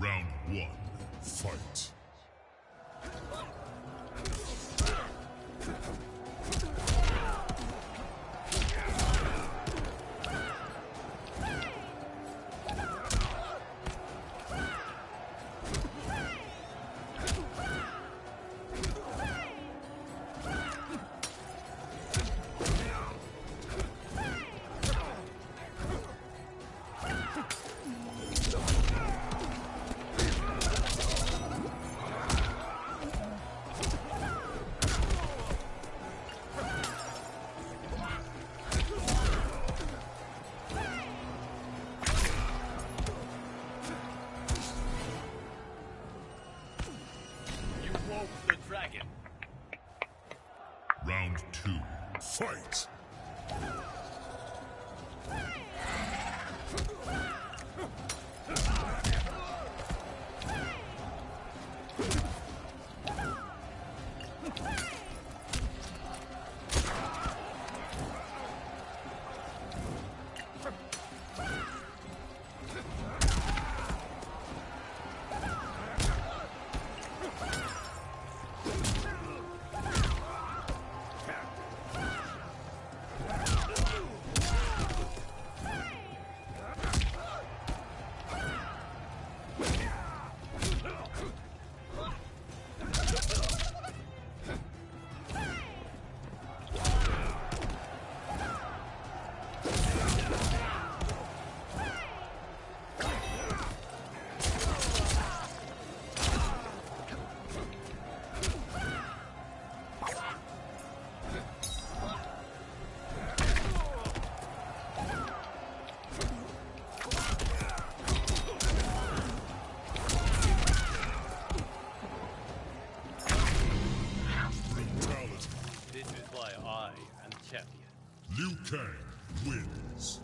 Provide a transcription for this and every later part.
Round one, fight. Round two, fight! Liu Kang wins.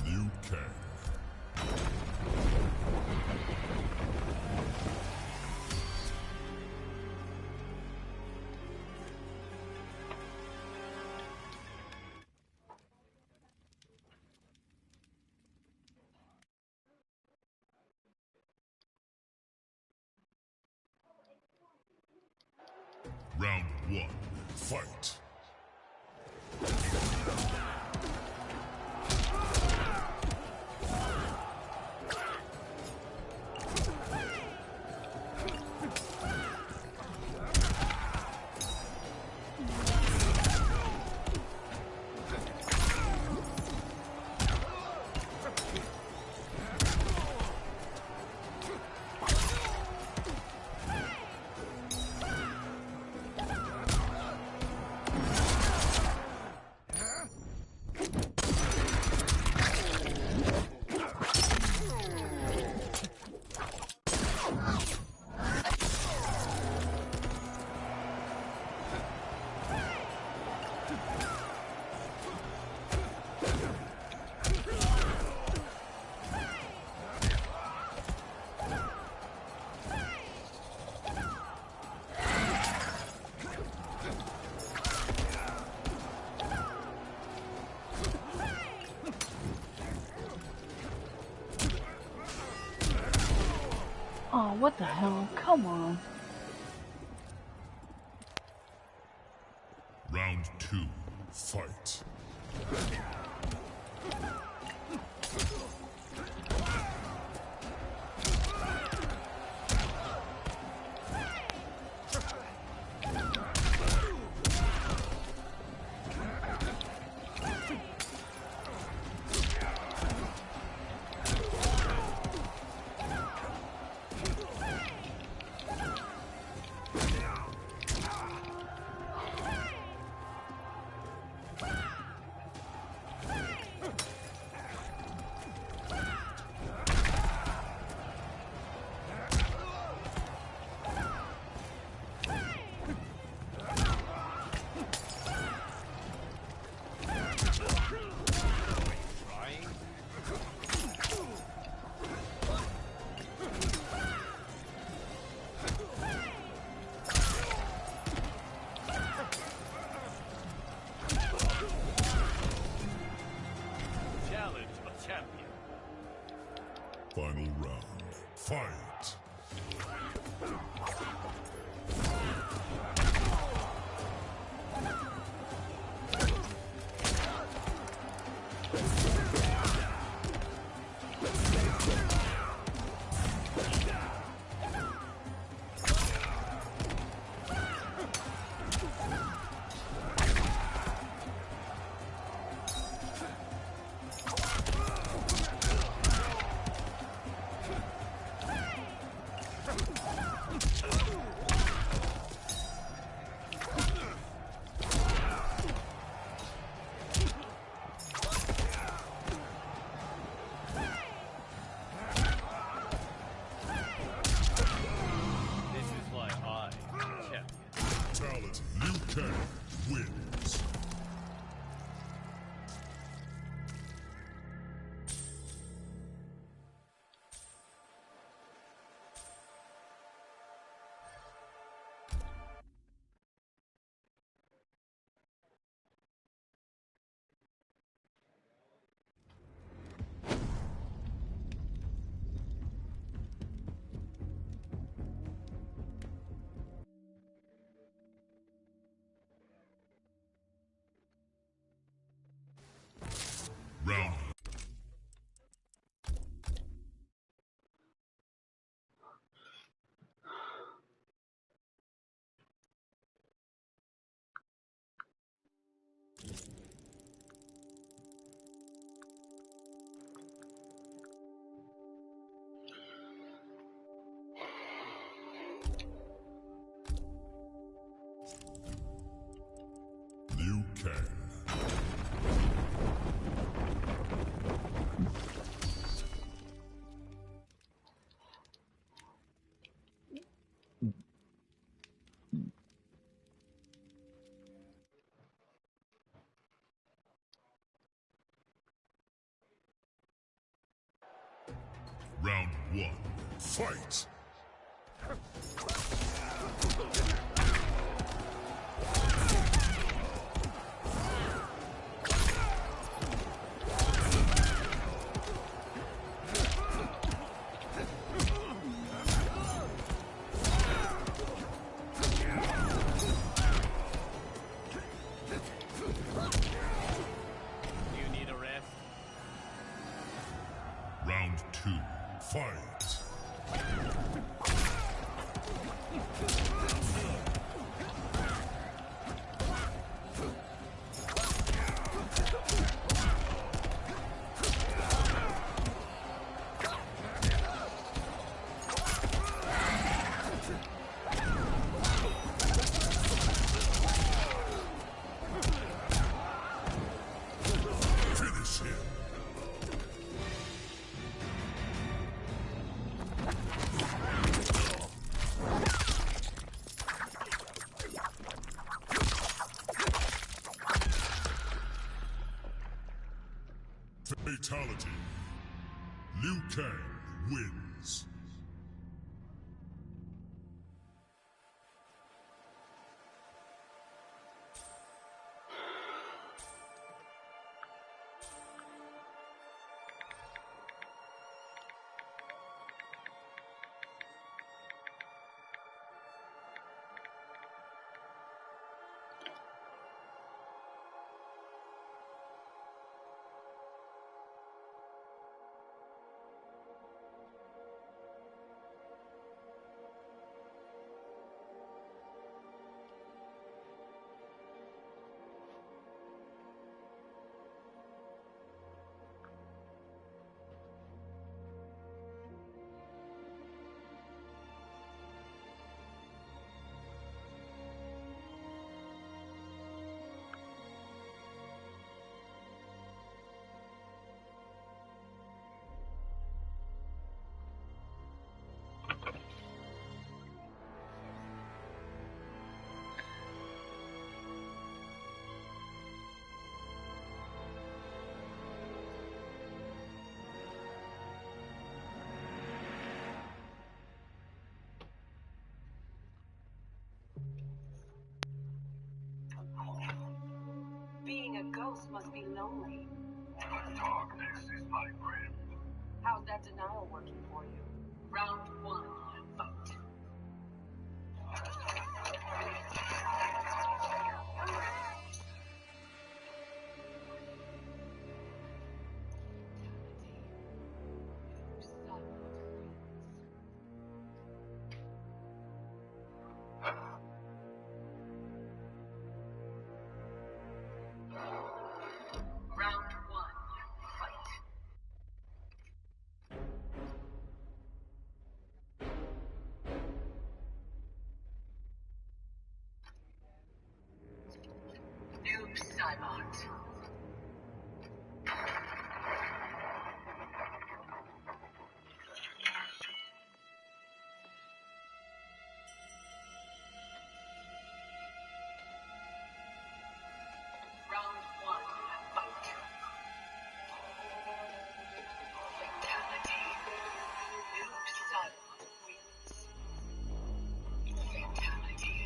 Liu Kang. Round one, fight! what the hell? Come on. Round 2, fight. Final round. Fight! Liu Kang wins. Round. Liu Kang. Round 1, fight! You need a rest? Round 2, fight! Finish him! Fatality. Liu Kang wins. ghost must be lonely. Darkness is my friend. How's that denial working for you? Round 1, fight. Round 1, fight. Noob Saibot. Round 1, fight. Fatality. Noob Saibot wins. Fatality.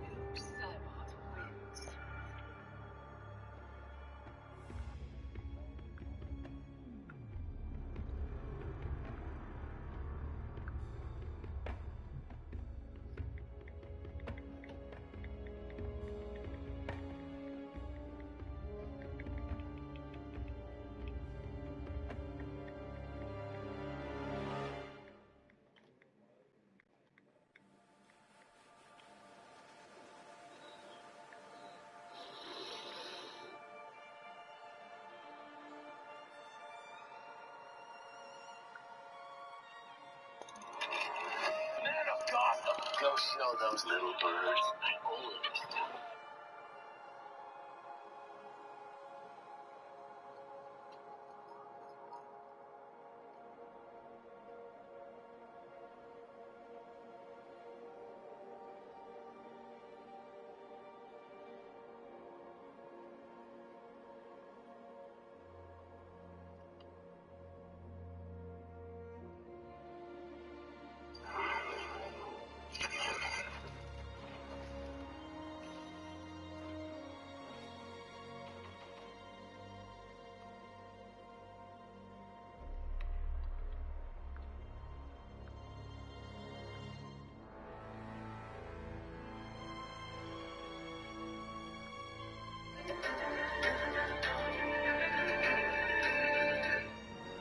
Noob Saibot wins. Man of Gotham! Go show those little birds my old stuff.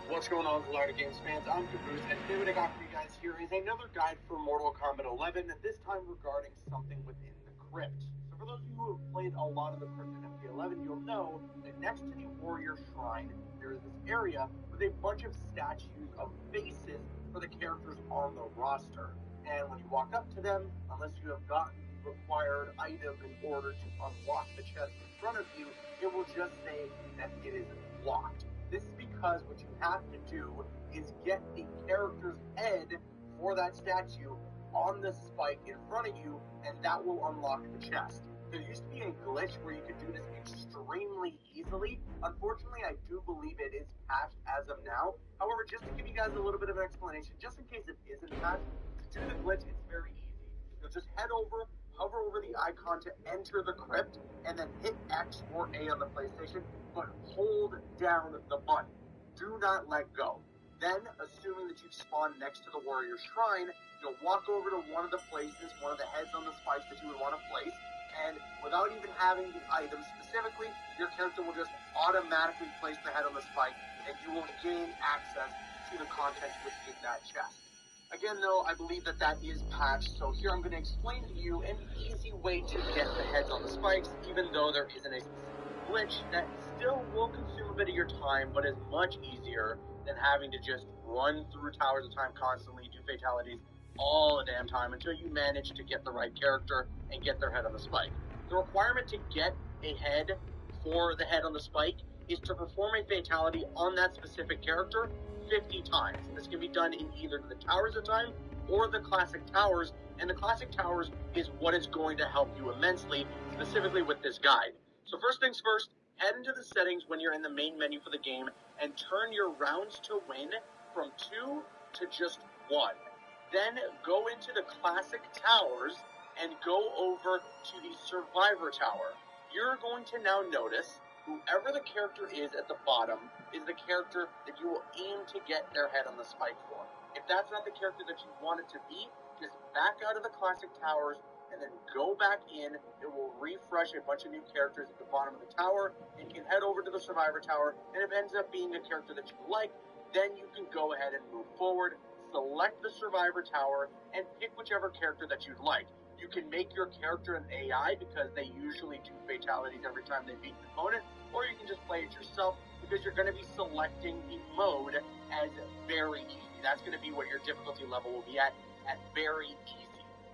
What's going on, Gallardo Games fans? I'm Caboose, and today what I got for you guys here is another guide for Mortal Kombat 11, and this time regarding something within the crypt. So for those of you who have played a lot of the crypt in FP11, you'll know that next to the Warrior Shrine, there is this area with a bunch of statues of faces for the characters on the roster. And when you walk up to them, unless you have gotten the required item in order to unlock the chest in front of you, it will just say that it is locked. This is because what you have to do is get a character's head for that statue on the spike in front of you, and that will unlock the chest. There used to be a glitch where you could do this extremely easily. Unfortunately, I do believe it is patched as of now. However, just to give you guys a little bit of an explanation, just in case it isn't patched, to do the glitch, it's very easy. You'll just head over, hover over the icon to enter the crypt, and then hit X or A on the PlayStation, but hold down the button. Do not let go. Then, assuming that you've spawned next to the Warrior Shrine, you'll walk over to one of the places, one of the heads on the spikes that you would want to place, and without even having the item specifically, your character will just automatically place the head on the spike, and you will gain access to the contents within that chest. Again, though, I believe that that is patched, so here I'm going to explain to you an easy way to get the heads on the spikes, even though there isn't a specific glitch that still will consume a bit of your time, but is much easier than having to just run through towers of time constantly, do fatalities all the damn time until you manage to get the right character and get their head on the spike. The requirement to get a head for the head on the spike is to perform a fatality on that specific character 50 times. This can be done in either the Towers of Time or the Classic Towers, and the Classic Towers is what is going to help you immensely, specifically with this guide. So first things first, head into the settings when you're in the main menu for the game and turn your rounds to win from 2 to just 1. then go into the classic towers and go over to the Survivor Tower. You're going to now notice whoever the character is at the bottom is the character that you will aim to get their head on the spike for. If that's not the character that you want it to be, just back out of the classic towers and then go back in. It will refresh a bunch of new characters at the bottom of the tower, and you can head over to the Survivor Tower, and if it ends up being a character that you like, then you can go ahead and move forward, select the Survivor Tower, and pick whichever character that you'd like. You can make your character an AI because they usually do fatalities every time they beat an opponent, or you can just play it yourself because you're going to be selecting the mode as very easy. That's going to be what your difficulty level will be at very easy.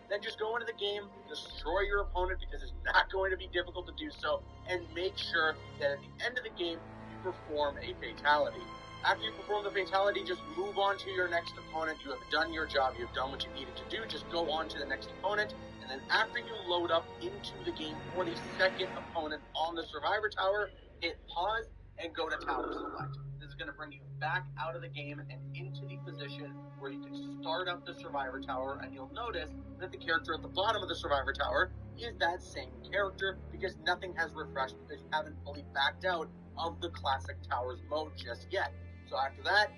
Then just go into the game, destroy your opponent because it's not going to be difficult to do so, and make sure that at the end of the game, you perform a fatality. After you perform the fatality, just move on to your next opponent. You have done your job. You have done what you needed to do. Just go on to the next opponent. And then after you load up into the game for the second opponent on the Survivor Tower, hit pause and go to Tower Select. This is going to bring you back out of the game and into the position where you can start up the Survivor Tower, and you'll notice that the character at the bottom of the Survivor Tower is that same character because nothing has refreshed because you haven't fully backed out of the Classic Towers mode just yet. So after that,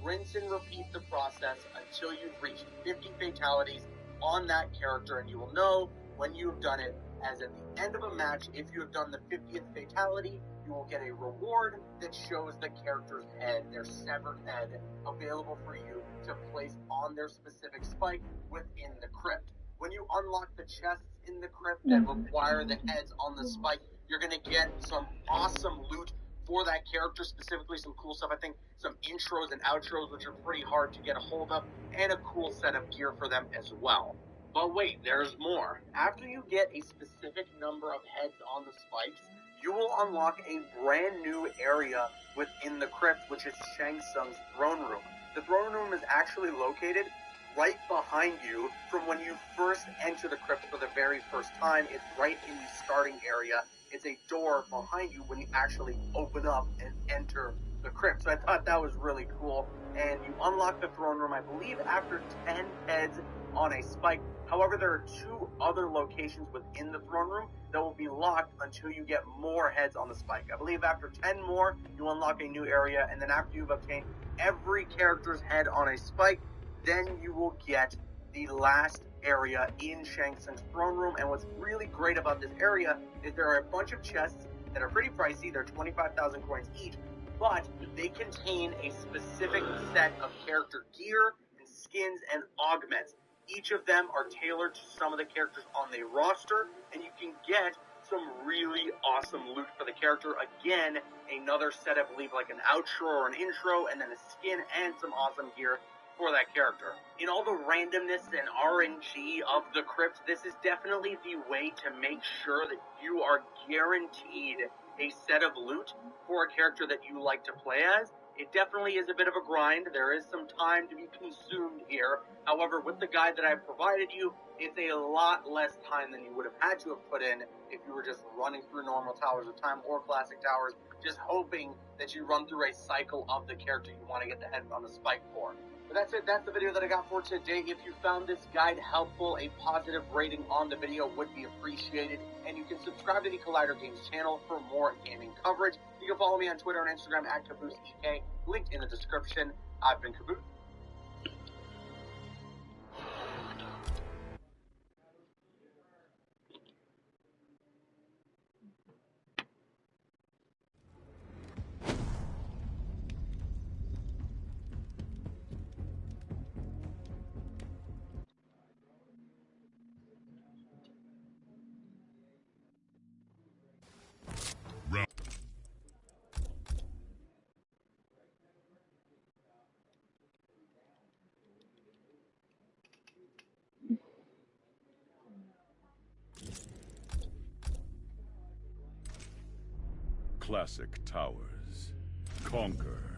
rinse and repeat the process until you've reached 50 fatalities on that character, and you will know when you have done it, as at the end of a match, if you have done the 50th fatality, you will get a reward that shows the character's head, their severed head, available for you to place on their specific spike within the crypt. When you unlock the chests in the crypt that require the heads on the spike, you're going to get some awesome loot for that character, specifically some cool stuff. I think some intros and outros, which are pretty hard to get a hold of, and a cool set of gear for them as well. But wait, there's more. After you get a specific number of heads on the spikes, you will unlock a brand new area within the crypt, which is Shang Tsung's throne room. The throne room is actually located right behind you from when you first enter the crypt for the very first time. It's right in the starting area. It's a door behind you when you actually open up and enter the crypt. So I thought that was really cool. And you unlock the throne room, I believe, after 10 heads on a spike. However, there are 2 other locations within the throne room that will be locked until you get more heads on the spike. I believe after 10 more, you unlock a new area, and then after you've obtained every character's head on a spike, then you will get the last area in Shang Tsung's throne room. And what's really great about this area is there are a bunch of chests that are pretty pricey. They're 25,000 coins each, but they contain a specific set of character gear and skins and augments. Each of them are tailored to some of the characters on the roster, and you can get some really awesome loot for the character. Again, another set, I believe, like an outro or an intro, and then a skin and some awesome gear for that character. In all the randomness and RNG of the crypt, this is definitely the way to make sure that you are guaranteed a set of loot for a character that you like to play as. It definitely is a bit of a grind. There is some time to be consumed here. However, with the guide that I've provided you, it's a lot less time than you would have had to have put in if you were just running through normal Towers of Time or Classic Towers, just hoping that you run through a cycle of the character you want to get the head on the spike for. But that's it. That's the video that I got for today. If you found this guide helpful, a positive rating on the video would be appreciated. And you can subscribe to the Collider Games channel for more gaming coverage. You can follow me on Twitter and Instagram at CaboosEK, linked in the description. I've been Caboose. Round. Classic Towers. Conquer.